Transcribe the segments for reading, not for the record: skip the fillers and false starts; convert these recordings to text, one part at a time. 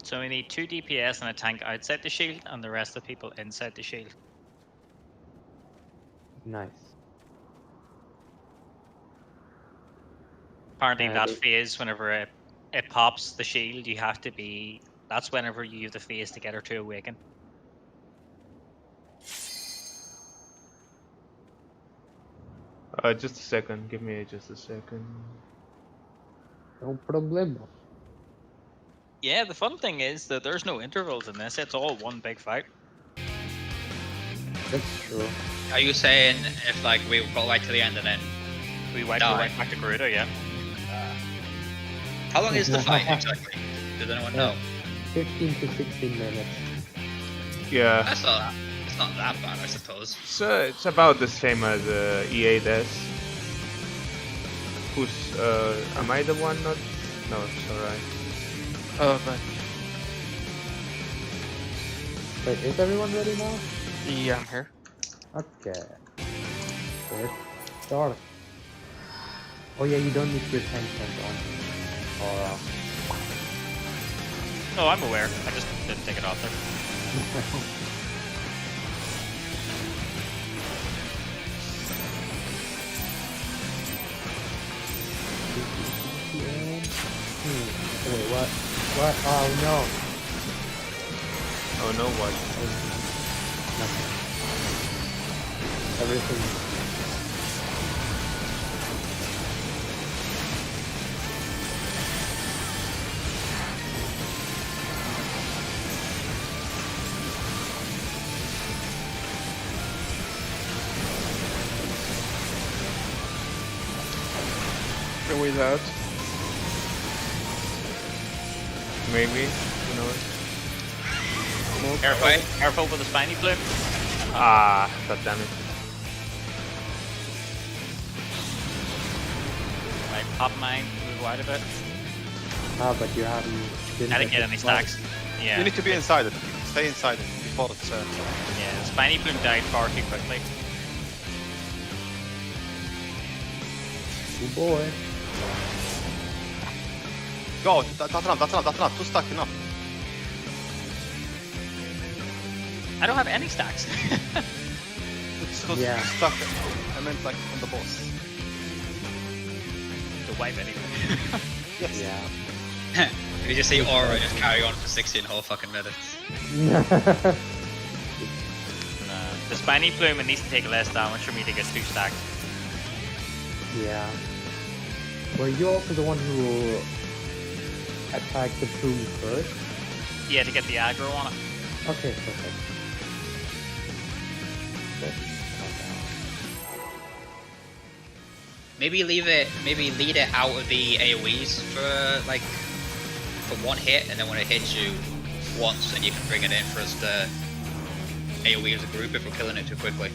So we need 2 DPS and a tank outside the shield, and the rest of the people inside the shield. Nice. Apparently, Yeah, that they- phase, whenever it pops the shield, you have to be. That's whenever you use the phase to get her to awaken. Just a second. Give me just a second. No problemo. Yeah, the fun thing is that there's no intervals in this. It's all one big fight. That's true. Are you saying if like we got right to the end and then We wipe Die. right back to Garuda, yeah. how long is the fight exactly? Does anyone know? 15 to 16 minutes. Yeah. That's not. It's not that bad, I suppose. So it's about the same as EA does. Who's am I the one not? No, it's alright. Oh, but Wait, is everyone ready now? yeah, I'm here. Okay. First start. Oh yeah, you don't need your tank on. Or No, I'm aware. I just didn't take it off there. Wait, what? What? Oh no. Oh no, what? Nothing. Everything. The way's out. Maybe. Who knows? Careful with the spiny plume. Ah, god damn it. Right, pop mine, move wide a bit. Ah, but you haven't. I didn't get any stacks. Yeah. You need to be inside it. Stay inside it before it's. Yeah, the spiny plume died far too quickly. Oh boy. Go. That's enough. Too stuck enough. I don't have any stacks. It's too Yeah. stuck. I meant like on the boss. To wipe anyway. Yes. Yeah. You just see Aura just carry on for 16 whole fucking minutes. The spiny plume, it needs to take less damage for me to get 2 stacks. Yeah. Were you also the one who attacked the plume first? Yeah, to get the aggro on it. Okay, perfect. Maybe lead it out of the AoEs for like for one hit, and then when it hits you once, then you can bring it in for us to AoE as a group if we're killing it too quickly.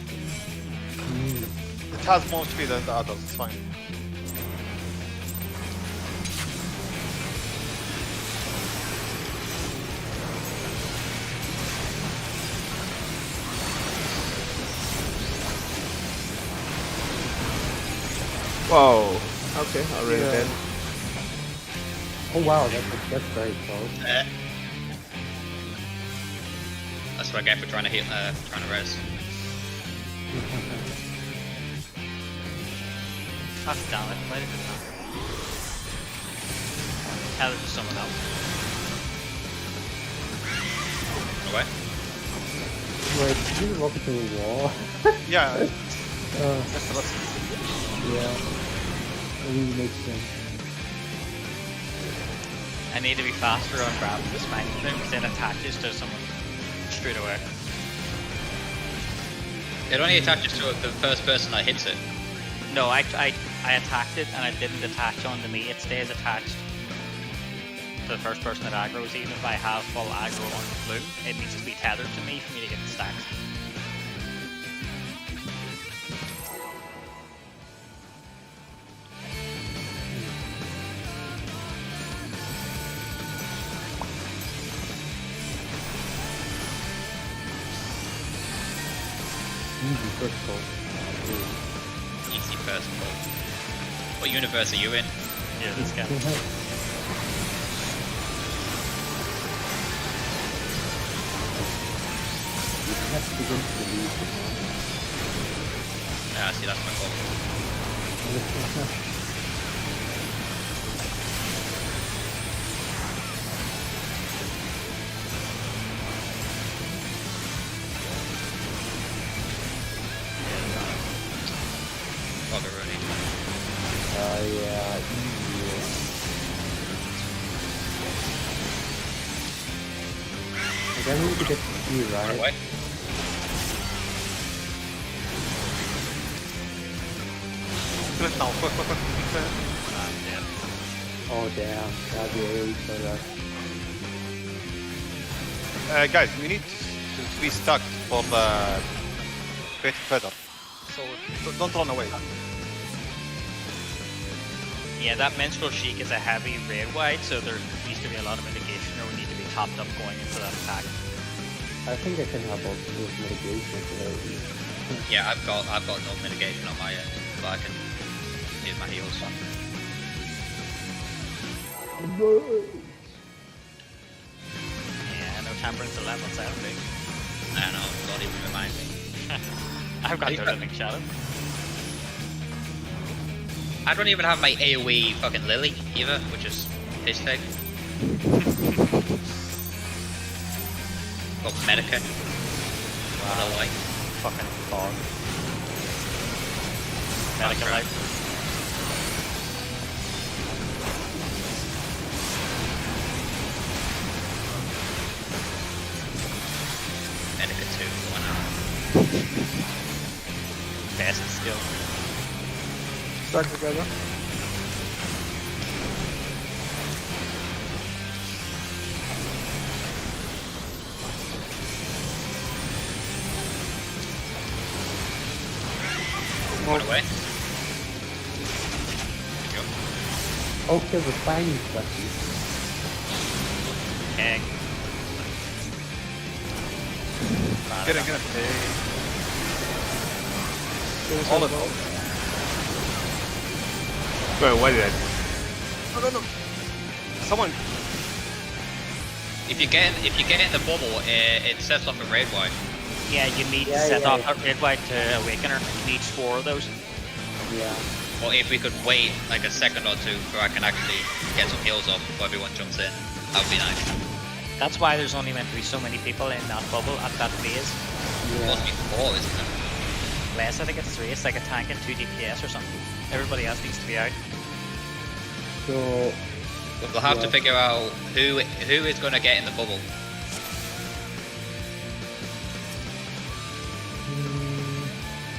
It has more speed than the others. It's fine. Whoa. Okay, already Yeah. dead. Oh wow, that's very close. That's what I get for trying to hit, trying to res. God damn it, why did it not? Hell, there's just someone else. Away. Wait, did you walk into the wall? Yeah. Uh, That's yeah. Really makes sense. I need to be faster on grabbing the spiny plume because it attaches to someone straight away. It only attaches to the first person that hits it. No, I attacked it and it didn't attach onto me. It stays attached to the first person that aggroes. Even if I have full aggro on the plume, it needs to be tethered to me for me to get the stacks. Easy first pull. Easy first pull. What universe are you in? Yeah, this guy. have to begin to lead. Yeah, see, that's my fault. Already. Yeah, easy. And then we need to get to C, right? Away. No. Oh damn, that'd be AoE so rough. Guys, we need to be stuck for the creative feather. So don't run away. Yeah, that Minstrel Chic is a heavy raid wide, so there needs to be a lot of mitigation, or we need to be topped up going into that attack. I think I can have also this mitigation for AoE. Yeah, I've got no mitigation on my end, but I can use my heals. Yeah, no Temperance 11 sound, big. I don't know, don't even remind me. I've got their living shadow. I don't even have my AoE fucking Lily either, which is his thing. Got Medica. What I like. Fucking fog. Medical life. Medica 2, why not? Best skill. Stuck together. Run away. There you go. Oh, kill the tiny stuff. Egg. Get it. All of them. Wait, what did I do? No. Someone. If you get in the bubble, it sets off a raid wide. Yeah, you need to Yeah, set yeah, off yeah. a red white to awakener. You need 4 of those. Yeah. Or if we could wait like a second or two before I can actually get some heals off before everyone jumps in, that would be nice. That's why there's only meant to be so many people in that bubble at that phase. Supposed to be 4, isn't it? Less, I think it's 3. It's like a tank and 2 DPS or something. Everybody else needs to be out. So But we'll have to Yeah. figure out who is going to get in the bubble.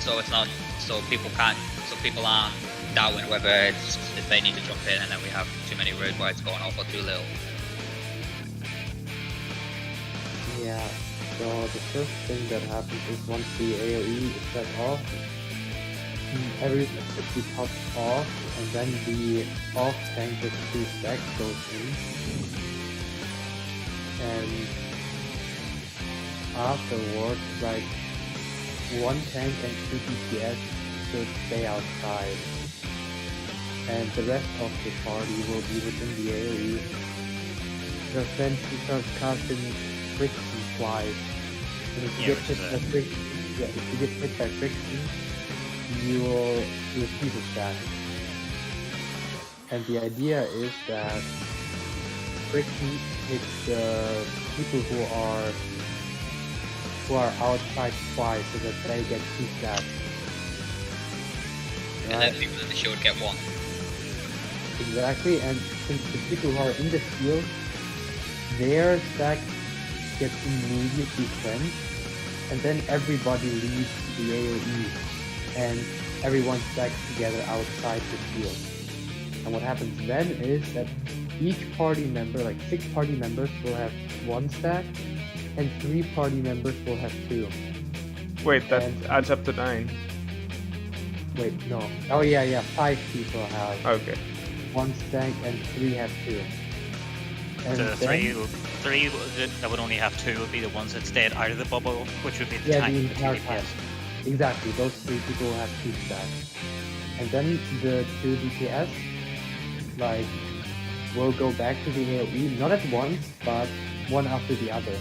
So it's not, so people aren't doubting whether it's if they need to jump in and then we have too many raid wides going off or too little. yeah. So the first thing that happens is once the AoE is set off, everything should be topped off, and then the off tank with 2 stacks goes in. And afterwards, like 1 tank and 2 DPS should stay outside. And the rest of the party will be within the AoE. Because then she starts casting friction twice. And if you Yeah, get which hit is by friction, if you get hit by friction, you will receive a stack. And the idea is that friction hits the people who are outside twice, so that they get 2 stacks. And then people in the shield get 1. Exactly, and since the people who are in the field, their stack gets immediately cleansed, and then everybody leaves the AoE, and everyone stacks together outside the field. And what happens then is that each party member, like 6 party members, will have 1 stack, and 3 party members will have 2. Wait, that And- adds up to 9. Wait, no. Oh yeah, 5 people have Okay. 1 stack, and 3 have 2. And The then- three that would only have 2 would be the ones that stayed out of the bubble, which would be the Yeah, tank the and the 2 entire DPS. time. Exactly, those 3 people have 2 stacks. And then the 2 DPS, like, will go back to the AoE, not at once, but one after the other.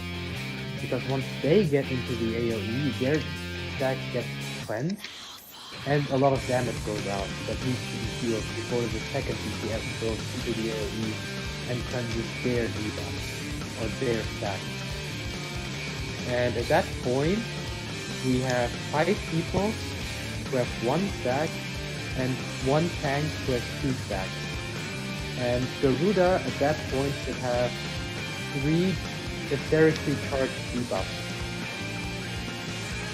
because once they get into the AoE, their stack gets cleansed, and a lot of damage goes out that needs to be healed before the second DPS goes into the AoE and cleanses their debuff or their stack. And at that point, we have 5 people who have 1 stack and 1 tank who has 2 stacks. And Garuda at that point should have 3 etherically charged debuffs.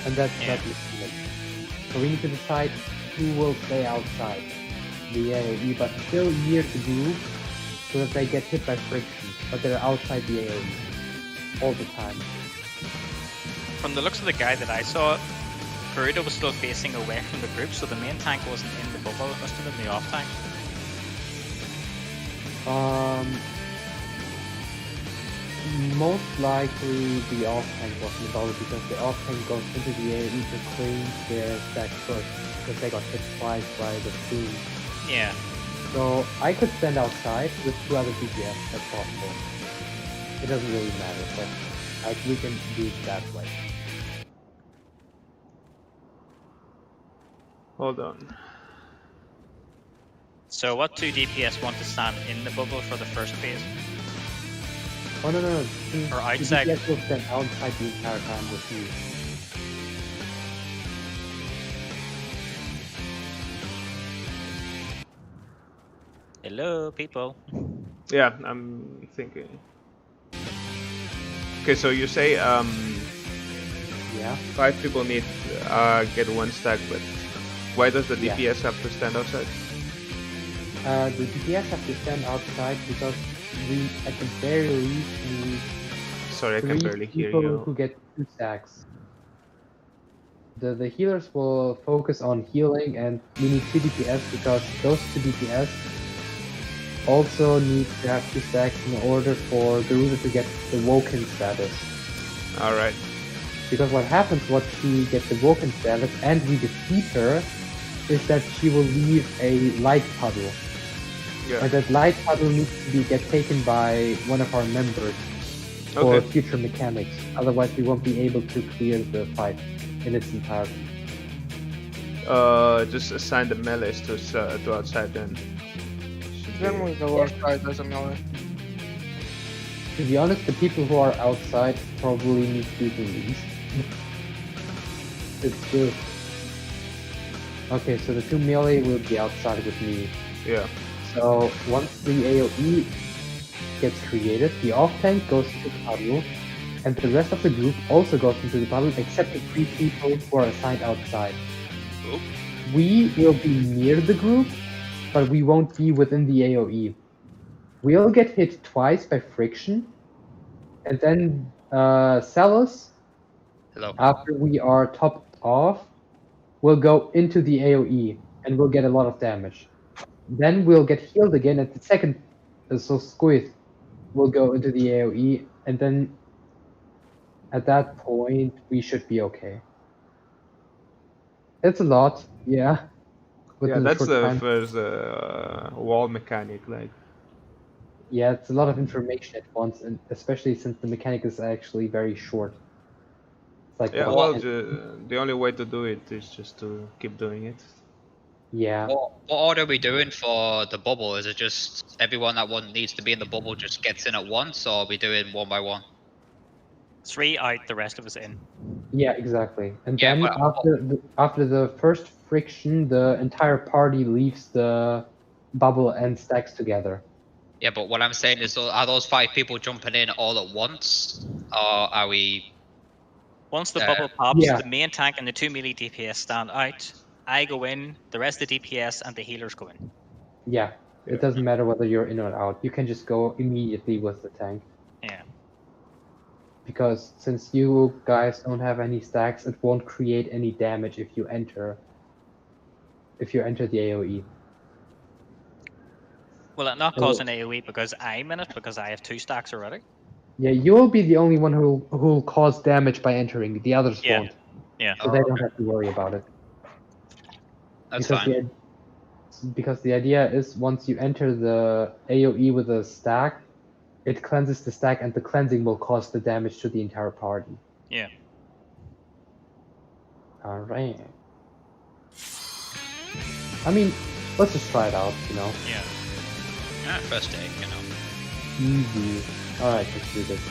And that's Yeah. not the limit. So we need to decide who will stay outside the AoE but still near the group so that they get hit by friction, but they're outside the AoE all the time. From the looks of the guy that I saw, Garuda was still facing away from the group, so the main tank wasn't in the bubble, it must have been the off tank. Most likely the off tank was in the bubble because the off tank goes into the AoE to clean their stack first because they got hit twice by the boom. Yeah. So I could stand outside with 2 other DPS, that's possible. It doesn't really matter, but we can do it that way. Hold on. So what 2 DPS want to stand in the bubble for the first phase? Oh no. Or outside. DPS will stand outside the entire time with you. Hello, people. Yeah, I'm thinking. Okay, so you say Yeah. 5 people need get 1 stack, but why does the Yeah. DPS have to stand outside? The DPS have to stand outside because we, at the very least, need Sorry, I can 3 barely hear people you. who get 2 stacks. The healers will focus on healing, and we need 2 DPS because those 2 DPS also need to have 2 stacks in order for Garuda to get the Woken status. Alright. Because what happens once she gets the Woken status and we defeat her is that she will leave a light puddle. Yeah. And that light puddle needs to get taken by one of our members for Okay. future mechanics. Otherwise we won't be able to clear the fight in its entirety. Just assign the melees to outside then. Should be- Generally, the left side doesn't melee. To be honest, the people who are outside probably need to do the least. It's good. Okay, so the 2 melee will be outside with me. Yeah. So once the AoE gets created, the off tank goes into the puddle, and the rest of the group also goes into the puddle except the 3 people who are assigned outside. Oop. We will be near the group, but we won't be within the AoE. We'll get hit twice by friction, and then Salus, Hello. after we are topped off, will go into the AoE and we'll get a lot of damage. Then we'll get healed again at the second, so Squid will go into the AoE, and then at that point we should be okay. It's a lot, yeah. Yeah, within a that's short the time. first wall mechanic, like. Yeah, it's a lot of information at once, and especially since the mechanic is actually very short. It's like Yeah, what- well, the only way to do it is just to keep doing it. yeah. What order are we doing for the bubble? Is it just everyone that one needs to be in the bubble just gets in at once, or are we doing 1 by 1? 3 out, the rest of us in. Yeah, exactly. And Yeah, then but- after the first friction, the entire party leaves the bubble and stacks together. Yeah, but what I'm saying is, are those 5 people jumping in all at once, or are we? Once the Yeah. bubble pops, Yeah. the main tank and the 2 melee DPS stand out. I go in, the rest of the DPS and the healers go in. Yeah, Yeah. it doesn't matter whether you're in or out. You can just go immediately with the tank. Yeah. Because since you guys don't have any stacks, it won't create any damage if you enter the AoE. Will it not Oh. cause an AoE because I'm in it, because I have 2 stacks already? Yeah, you'll be the only one who'll cause damage by entering. The others Yeah. won't. Yeah. So they don't have to worry about it. That's because fine. because the idea is once you enter the AoE with a stack, it cleanses the stack, and the cleansing will cause the damage to the entire party. Yeah. Alright. I mean, let's just try it out, you know? Yeah. First aid, you know. Easy. Alright, let's do this.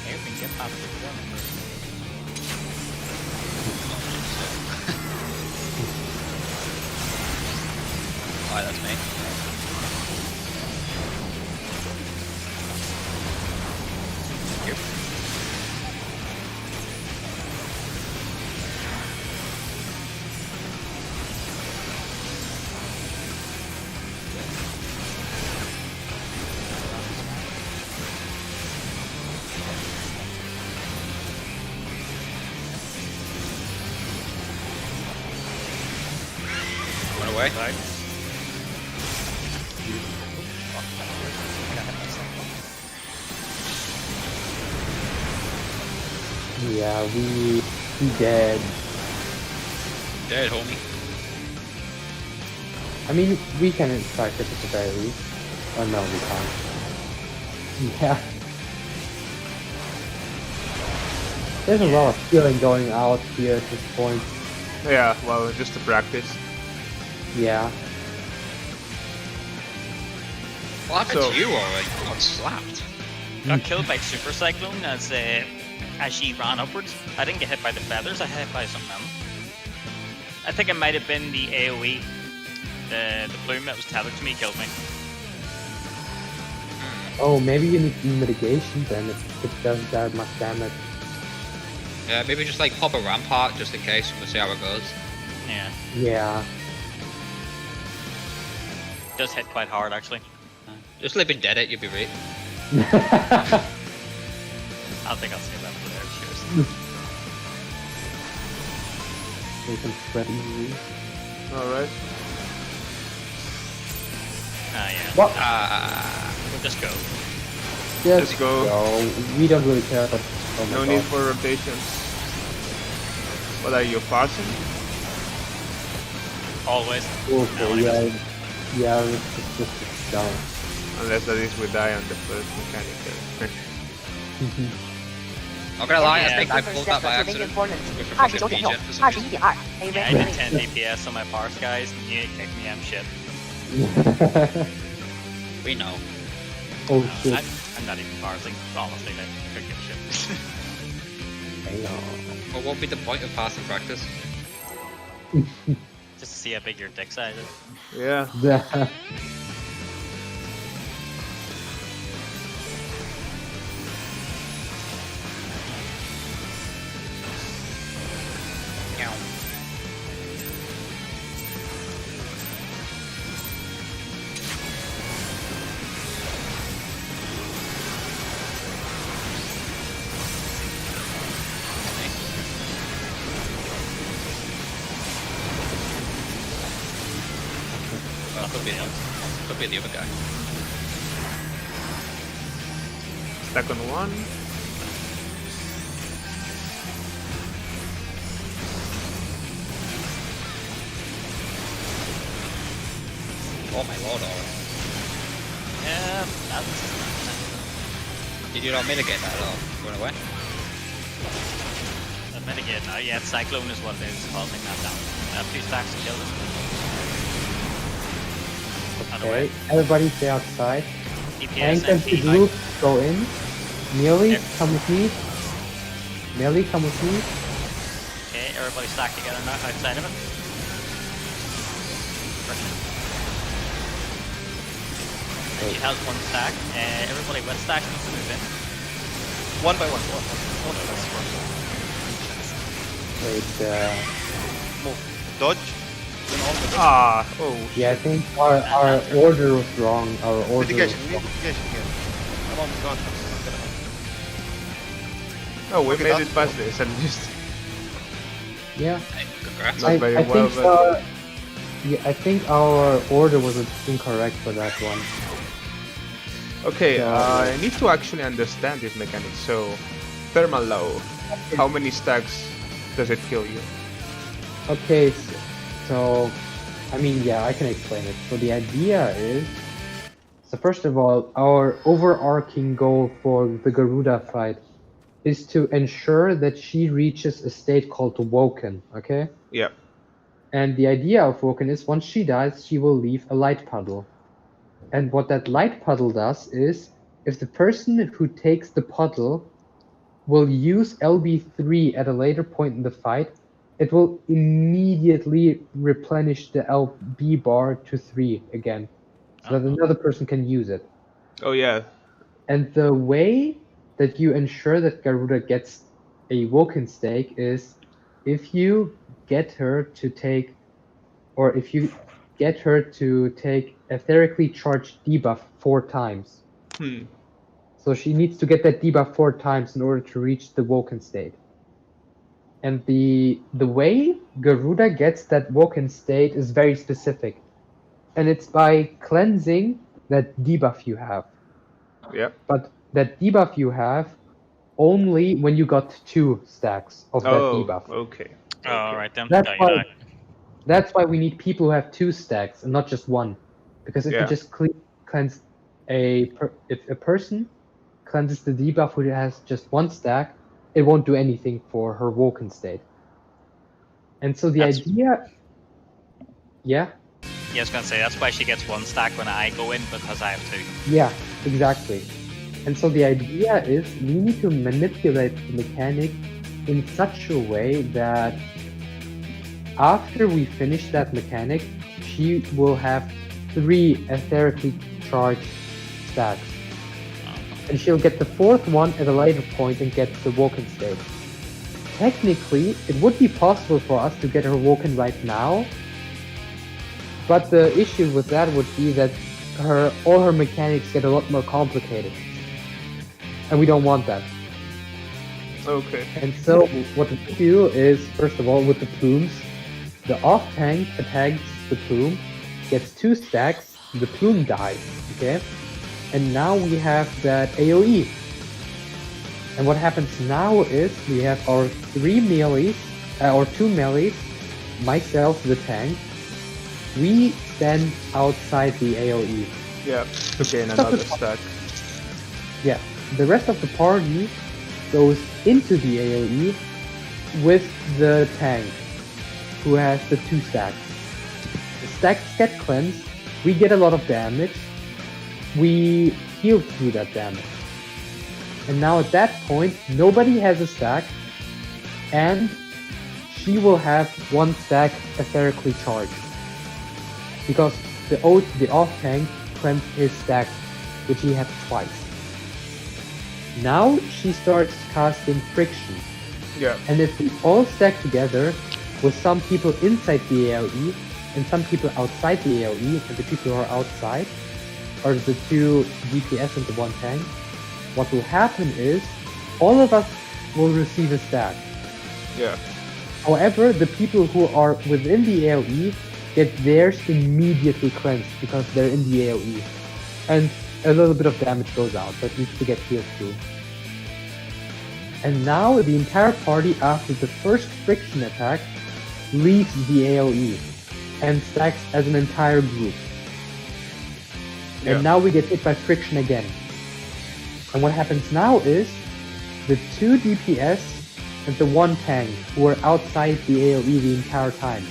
Maybe we can get past the corner. Alright, that's me. Yep. Run away. Right. Yeah, we dead. Dead, homie. I mean, we can extract it at the very least. Oh no, we can't. Yeah. There's a lot of healing going out here at this point. Yeah, well, just to practice. Yeah. What happened So- to you, alright? You got slapped. Got killed by Super Cyclone as she ran upwards. I didn't get hit by the feathers, I got hit by something else. I think it might have been the AoE. The plume that was tethered to me killed me. Oh, maybe you need mitigation then if it does that much damage. Yeah, maybe just like pop a rampart just in case. We'll see how it goes. Yeah. Yeah. It does hit quite hard actually. Just living dead it, you'll be right. I think I'll save that for there. Cheers. We can spread easily. Alright. Ah, yeah. What? We'll just go. Just go. We don't really care, but oh my No god. need for rotations. What are you, parsing? Always. Okay, yeah, let's just down. Unless that is we die on the first mechanic. Not gonna lie, I Yeah. think I pulled that by accident. With a fucking regen for some reason. Yeah, I did 10 DPS on my parse, guys, and you kicked me, I'm shit. We know. Oh shit. I'm not even parsing, honestly, I could give a shit. Hang on. What would be the point of passing practice? Just to see how big your dick size is. Yeah. Yeah. Well, could be the other guy. Stuck on one. Oh my lord, alright. Yeah, that's... Did you not mitigate that at all? Run away? A mitigate now, yeah, Cyclone is what is causing that down. I have 2 stacks to kill this. Okay, everybody stay outside. DPS Tank and MP, the group go in. Melee, Yep. come with me. Melee, come with me. Okay, everybody stack together now, outside of it. She has 1 stack. Everybody with stack needs to move in. One by one. Wait, Move. Dodge. Then all the Ah, oh yeah, I think our order was wrong. Our order mitigation. was We need wrong. mitigation here. I'm almost gone. Oh, we Look at made that. it past this and just Yeah, Hey, congrats. Not very I well, think but Yeah, I think our order was incorrect for that one. Okay, So- I need to actually understand this mechanic. So, thermal low, how many stacks does it kill you? Okay, so I mean, yeah, I can explain it. So the idea is, so first of all, our overarching goal for the Garuda fight is to ensure that she reaches a state called Woken, okay? Yep. And the idea of Woken is once she dies, she will leave a light puddle. And what that light puddle does is, if the person who takes the puddle will use LB3 at a later point in the fight, it will immediately replenish the LB bar to 3 again, so that another person can use it. Oh yeah. And the way that you ensure that Garuda gets a Woken stake is if you get her to take, or if you get her to take etherically charged debuff 4 times. Hmm. So she needs to get that debuff 4 times in order to reach the Woken state. And the way Garuda gets that Woken state is very specific. And it's by cleansing that debuff you have. Yep. But that debuff you have only when you got 2 stacks of that debuff. Okay. Oh, alright then. That's Yeah, why, that's why we need people who have 2 stacks and not just 1. Because if Yeah. you just cleanse if a person cleanses the debuff who has just 1 stack, it won't do anything for her Woken state. And so the That's- idea... Yeah? Yeah, I was gonna say, that's why she gets 1 stack when I go in, because I have 2. Yeah, exactly. And so the idea is we need to manipulate the mechanic in such a way that after we finish that mechanic, she will have 3 etherically charged stacks. And she'll get the 4th one at a later point and get the Woken state. Technically, it would be possible for us to get her Woken right now, but the issue with that would be that all her mechanics get a lot more complicated. And we don't want that. Okay. And so what we do is, first of all, with the plumes, the off tank attacks the plume, gets 2 stacks, the plume dies, okay? And now we have that AoE. And what happens now is we have our 3 melees, or 2 melees, myself, the tank. We stand outside the AoE. Yep. To gain another stack. Yeah, the rest of the party goes into the AoE with the tank, who has the 2 stacks. The stacks get cleansed, we get a lot of damage, we heal through that damage. And now at that point, nobody has a stack, and she will have 1 stack etherically charged. Because the off tank cleansed his stack, which he had twice. Now she starts casting friction. Yeah. And if we all stack together with some people inside the AoE and some people outside the AoE, and the people who are outside are the 2 DPS and the 1 tank, what will happen is all of us will receive a stack. Yeah. However, the people who are within the AoE get theirs immediately cleansed because they're in the AoE. And a little bit of damage goes out that needs to get healed through. And now the entire party after the first friction attack leaves the AoE and stacks as an entire group. Yeah. And now we get hit by friction again. And what happens now is the 2 DPS and the 1 tank who are outside the AoE the entire time,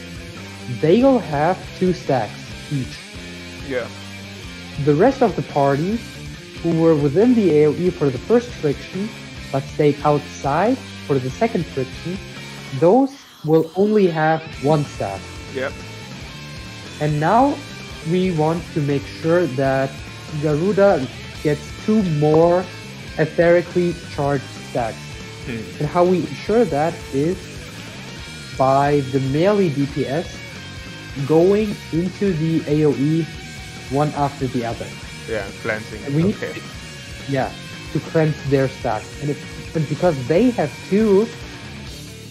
they'll have 2 stacks each. Yeah. The rest of the party, who were within the AoE for the first friction, but stayed outside for the second friction, those will only have 1 stack. Yep. And now we want to make sure that Garuda gets 2 more etherically charged stacks. And how we ensure that is by the melee DPS going into the AoE one after the other. Yeah, cleansing. And we need Okay. to cleanse their stacks. And because they have 2,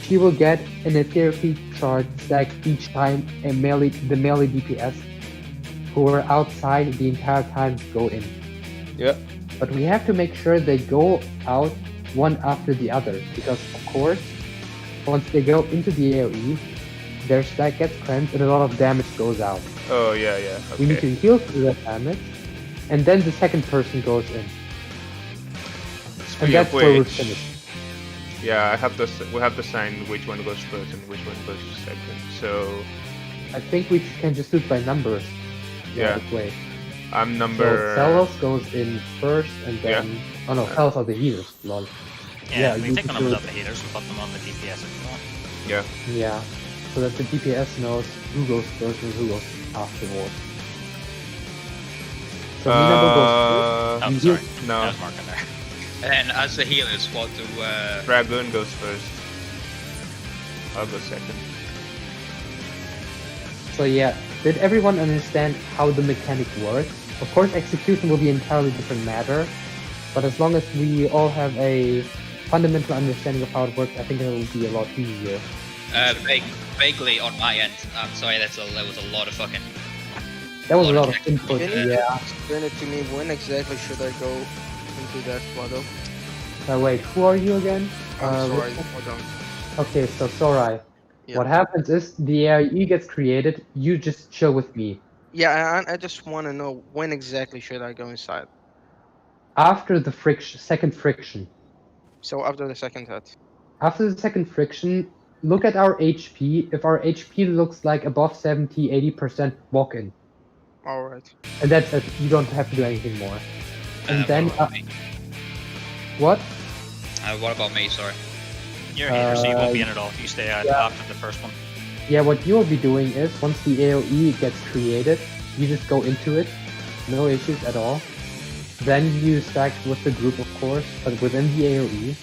she will get an etherically chart stack each time the melee DPS who are outside the entire time go in. Yeah. But we have to make sure they go out one after the other, because of course, once they go into the AoE, their stack gets cleansed and a lot of damage goes out. Oh yeah, yeah. We need Okay. to heal through that damage, and then the second person goes in. And Speaking that's of where we're which, finished. yeah, we have to sign which one goes first and which one goes second. So I think we can just do it by numbers. Yeah. That way. I'm So number. Celos goes in first, and then... Oh no, Celos are the healers, lol. Yeah, we you take the can numbers do of the healers and put them on the DPS if you want. Yeah. Yeah, so that the DPS knows who goes first and who goes afterwards. So Minato goes Oh, first. You sorry. heal- I No. was marking there. And then as the healers, what do Dragoon goes first. I'll go second. So yeah, did everyone understand how the mechanic works? Of course, execution will be an entirely different matter, but as long as we all have a fundamental understanding of how it works, I think it will be a lot easier. vaguely on my end? I'm sorry, that was a lot of fucking. That was a Lot lot of of input, Can you yeah. explain it to me? When exactly should I go into that model? Wait, who are you again? I'm sorry, Richard? hold on. Okay, so Sorai. Yeah. What happens is the AIE gets created, you just chill with me. Yeah, I just want to know when exactly should I go inside. After the second friction. So after the second hit. After the second friction, look at our HP. If our HP looks like above 70, 80%, walk in. All right. And that's it. You don't have to do anything more. And then, what about me? what? What about me? Sorry. You're a healer, so you won't be in at all if you stay out yeah. after the first one. Yeah, what you'll be doing is, once the AoE gets created, you just go into it. No issues at all. Then you stack with the group, of course, but within the AoE.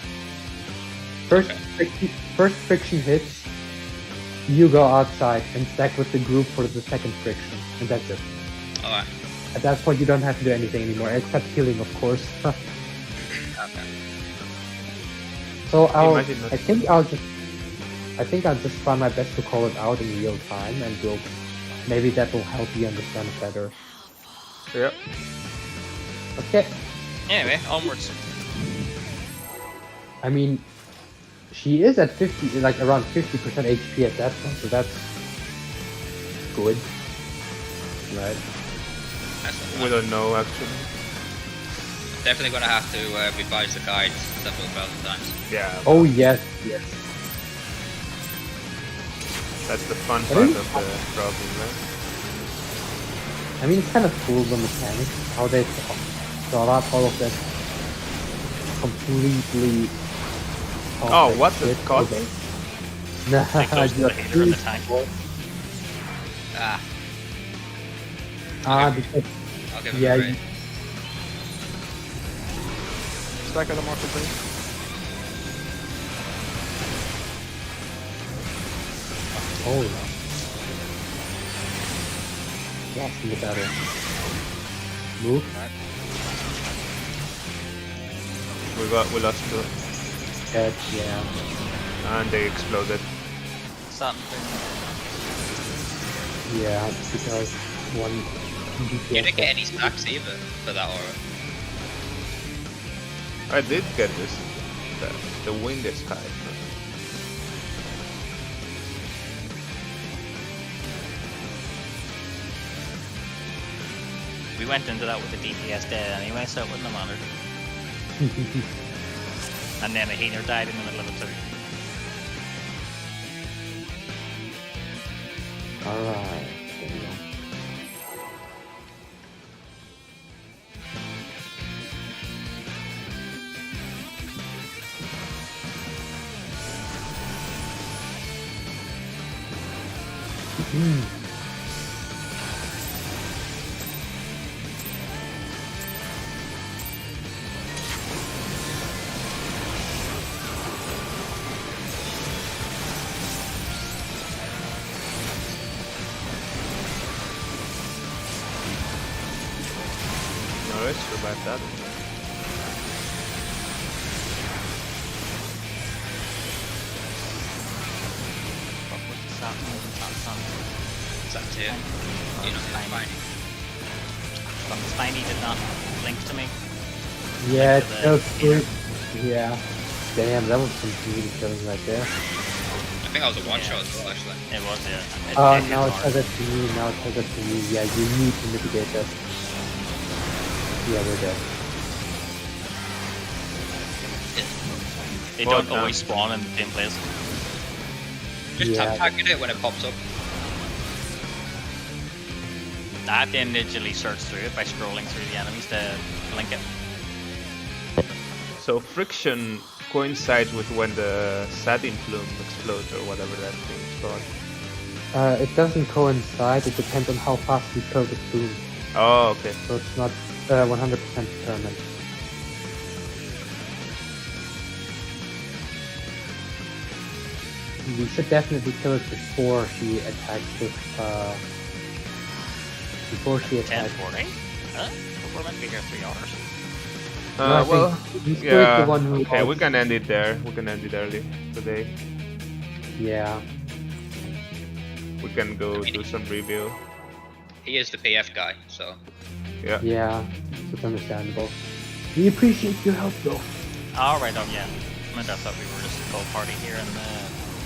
First friction hits, you go outside and stack with the group for the second friction. And that's it. Alright. At that point, you don't have to do anything anymore, except healing, of course. Okay. So I Imagine think I'll just try my best to call it out in real time, and maybe that will help you understand it better. Yeah. Okay. Anyway, onwards. I mean, she is at 50, like around 50% HP at that point, so that's good, right? That's We don't know actually. definitely gonna have to revise the guide several thousand times. Yeah. Oh yes, yes. That's the fun I part think- of the problem, right? I mean, it's kind of cool, the mechanics, how they thought up all of that completely. Oh, what the shit. god? Nah, Stay close to the just healer in the tank. Ah, because I'll give it yeah, a grade. Stack on the market, please. oh yeah. Lost in the battle. Move. We lost two, Dead, yeah. and they exploded. Something. Yeah, because one DPS You didn't get any stacks either for that aura. I did get this. The wind is high. We went into that with the DPS dead anyway, so it wouldn't have mattered. And then a healer died in the middle of it too. Alright, there you go. No, let's revive that. Fuck, what's that? It's up to you. You know, that's fine. But Spiny did not link to me. Yeah, Link to it's so cute. Yeah. Damn, that was some beauty killing right there. I think I was a one shot as well, actually. It was, yeah. Oh, It hit now it hard. says it to me, now it says it to me. Yeah, you need to mitigate that. Yeah, we're dead. They Well, don't always spawn in the same place. Just Yeah. target it when it pops up. That then digitally search through it by scrolling through the enemies to blink it. So friction coincides with when the satin plume explodes or whatever that thing is called. It doesn't coincide, it depends on how fast you kill the spoon. Oh, okay. So it's not 100% determined. We should definitely kill it before she attacks with, before she attacks. 10:40? Huh? We're meant to be here 3 hours. No, I think Well, he's yeah. the one who Okay, we lost. can end it there. We can end it early today. Yeah. We can go do some review. He is the PF guy, so. Yeah. Yeah, it's understandable. We appreciate your help though. Alright, oh yeah. I thought we were just a full party here in the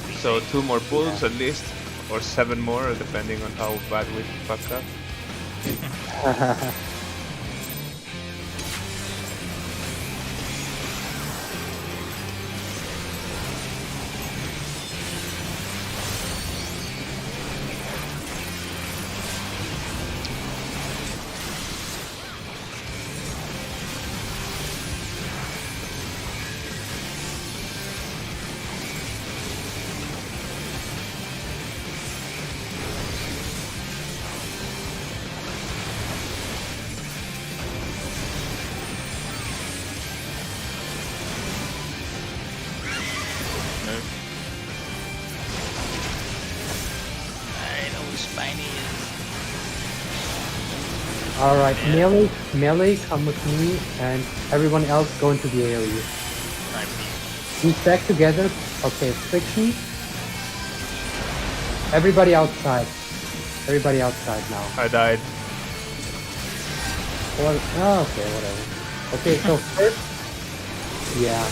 PC. So 2 more pulls at least, or 7 more, depending on how bad we fuck up. No. I know Spiny is. Alright, Yeah. melee, come with me, and everyone else go into the AoE. Right, We stack together. Okay, friction. Everybody outside. Everybody outside now. I died. Oh, okay, whatever. Okay, so first, yeah,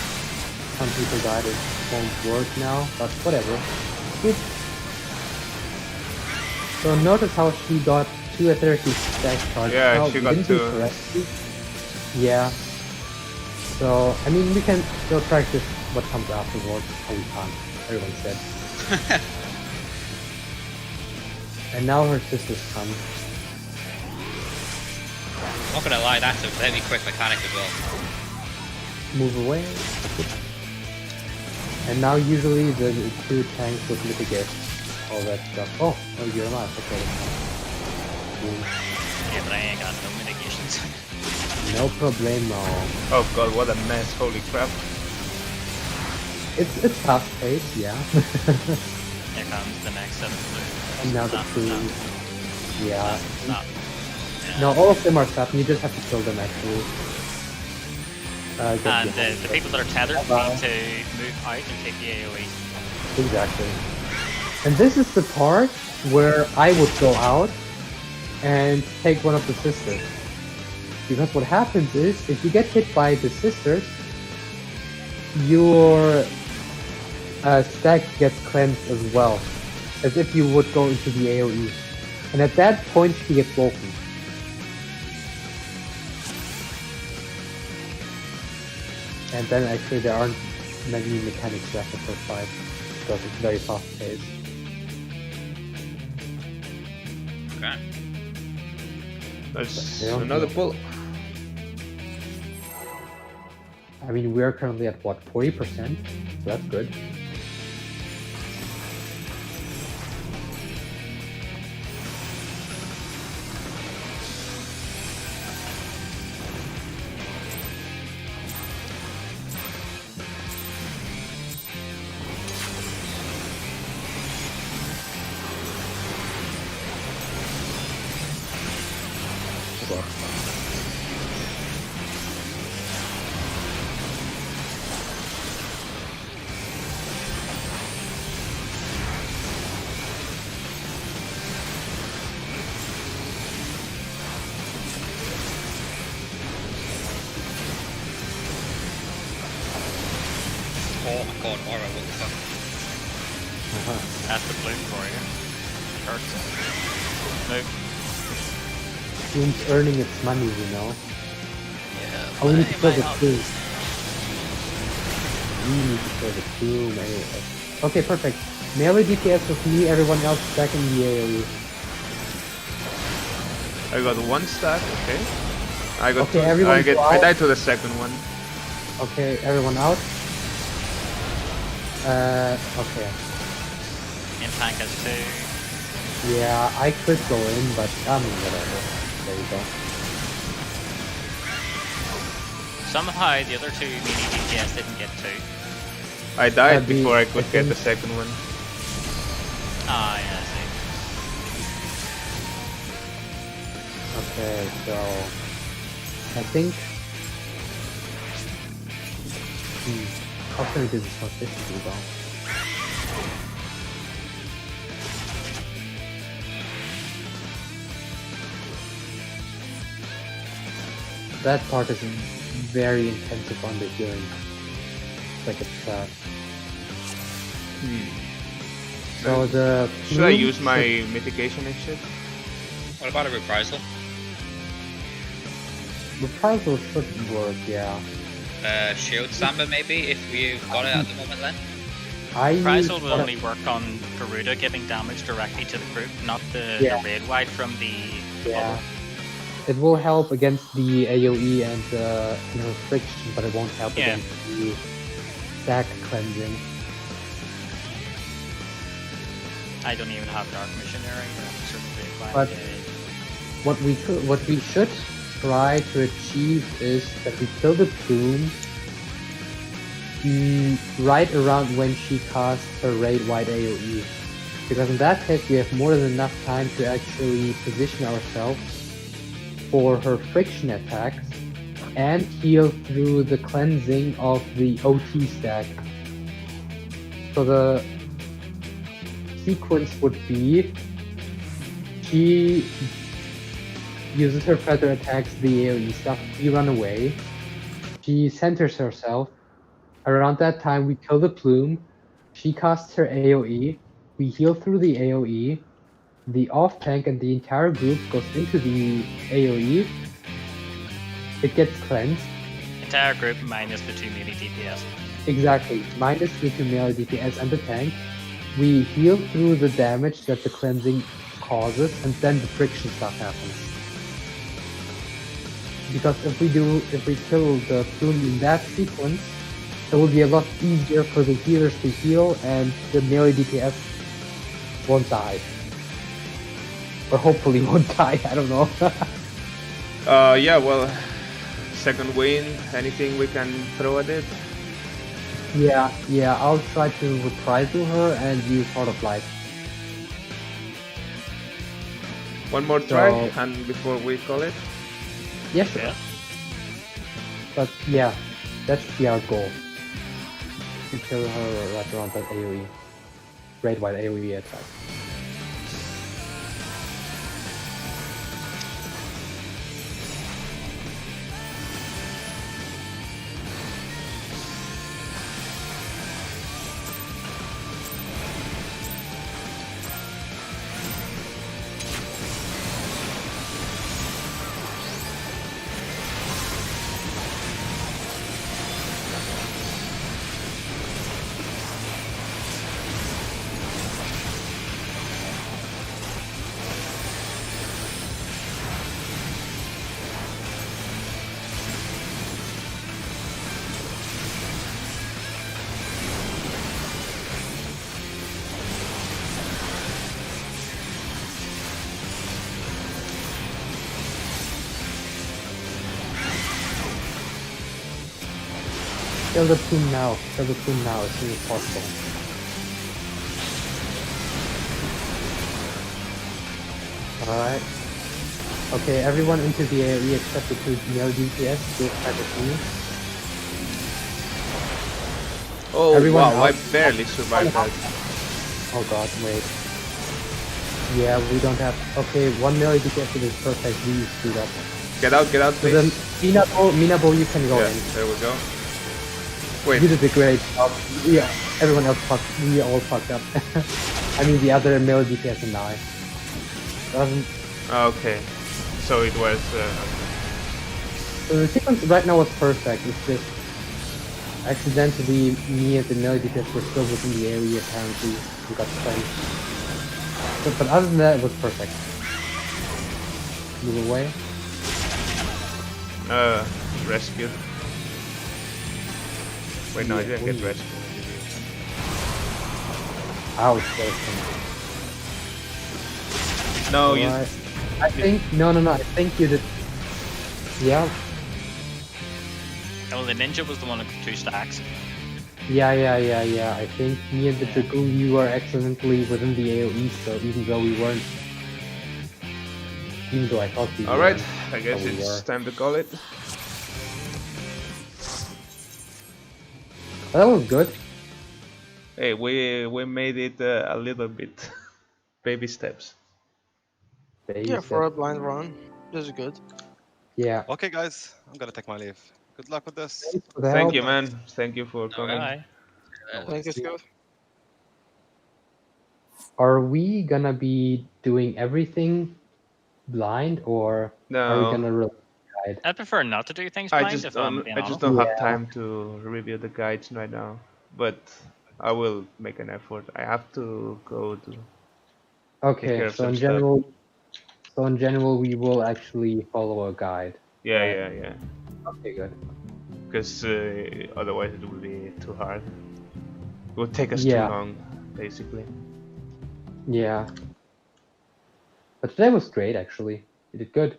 some people died. It won't work now, but whatever. Oops. So notice how she got 2 authority stack charges. Yeah, Now, she we got didn't do 2. correctly. Yeah. So I mean, we can still practice what comes afterwards. Oh, we can't. Everyone said. And now her sisters come. I'm not gonna lie, that's a very quick mechanic as well. Move away. And now usually the 2 tanks would mitigate all that stuff. Oh, you're alive. Okay. Yeah, but I ain't got no mitigations. No problemo. Oh god, what a mess, holy crap. It's fast paced, yeah. Here comes the next set of blue. And now the Stop, 2. stop, Yeah. stop. Yeah. No, all of them are stopped. You just have to kill them actually. Get And behind the them. people that are tethered need to move out and take the AoE. Exactly. And this is the part where I would go out and take one of the sisters. Because what happens is, if you get hit by the sisters, your stack gets cleansed as well. As if you would go into the AoE. And at that point, she gets broken. And then actually there aren't many mechanics left of the fight. Because it's very fast paced. Okay. There's Yeah. another pull. I mean, we're currently at what, 40%? So that's good. Oh my god, Aura, what the fuck? That's the bloom for you. Hurts. Move. Doom's earning its money, you know. Yeah. Oh, we need to kill the help. Doom. We need to kill the Doom anyway. Okay, perfect. Melee DPS with me, everyone else back in the AoE. I got 1 stack, okay. I got Okay, 2. everyone I go I out. died to the second one. Okay, everyone out. Okay. In tank has 2. Yeah, I could go in, but I mean, whatever. There you go. Somehow the other 2 mini DPS didn't get 2. I died the- before I could I get the think- second one. Ah, yeah, I see. Okay, so I think. How can we do this more efficiently though? That part is very intensive on the healing. It's like a trap. So the Should I plume use my mitigation and shit? What about a reprisal? reprisal should work, yeah. Shield Samba maybe, if you got it at the moment then? Reprisal will only work on Garuda giving damage directly to the group, not the raid wide from the Yeah. bubble. It will help against the AoE and the friction, but it won't help Yeah. against the stack cleansing. I don't even have Dark Missionary or certain raid wide. But- What we should try to achieve is that we kill the plume right around when she casts her raid wide AoE. Because in that case we have more than enough time to actually position ourselves for her friction attacks and heal through the cleansing of the OT stack. So the sequence would be she uses her feather attacks, the AoE stuff, we run away. She centers herself. Around that time we kill the plume. She casts her AoE. We heal through the AoE. The off tank and the entire group goes into the AoE. It gets cleansed. Entire group minus the 2 melee DPS. Exactly. Minus the 2 melee DPS and the tank. We heal through the damage that the cleansing causes, and then the friction stuff happens. Because if we kill the plume in that sequence, it will be a lot easier for the healers to heal, and the melee DPS won't die. Or hopefully won't die, I don't know. Yeah, well, second win, anything we can throw at it? Yeah, I'll try to reprisal her and use Heart of Light. One more try, So- and before we call it? Yeah, sure. Yeah. But yeah, that should be our goal. To kill her right around that AoE. Raid wide AoE attack. Kill the plume now. Kill the plume now as soon as possible. Alright. Okay, everyone into the AoE except the 2 melee DPS. This type of thing. Oh Everyone wow, I out. barely survived that. Oh god, wait. Yeah, we don't have... Okay, 1 melee DPS is perfect. We screwed up. Get out, So then, please. Minabo, you can go Yeah, in. there we go. Wait. You did a great job. Yeah, everyone else fucked. We all fucked up. I mean, the other male DPS and I. Doesn't. Okay. So it was. So the sequence right now was perfect. It's just accidentally me and the male DPS were still within the area. Apparently, we got cleansed. But other than that, it was perfect. Move away. Rescued. Wait, no, I Yeah, didn't get we- rescued. Ouch, that was funny. No, you. Alright. I think no. I think you did. Yeah, Well, the ninja was the one who got 2 stacks. yeah. I think me and the Dragoon, we were accidentally within the AoE, so even though we weren't. Even though I thought we were. Alright, I guess we it's were. time to call it. That was good. Hey, we made it a little bit. Baby steps. Yeah, for a blind run, this is good. Yeah. Okay, guys, I'm gonna take my leave. Good luck with this. Thanks for the Thank help. you, man. Thank you for coming. Bye. Thank you, Scott. Are we gonna be doing everything blind, or are we No, gonna rely on guide? I prefer not to do things I blind just if I'm don't. being I just honest. don't have Yeah. time to review the guides right now. But I will make an effort. I have to go to. care Okay, of so some in stuff. general, we will actually follow a guide. Yeah, Right. yeah. Okay, good. Because otherwise it would be too hard. It would take us Yeah. too long, basically. Yeah. But today was great, actually. You did good.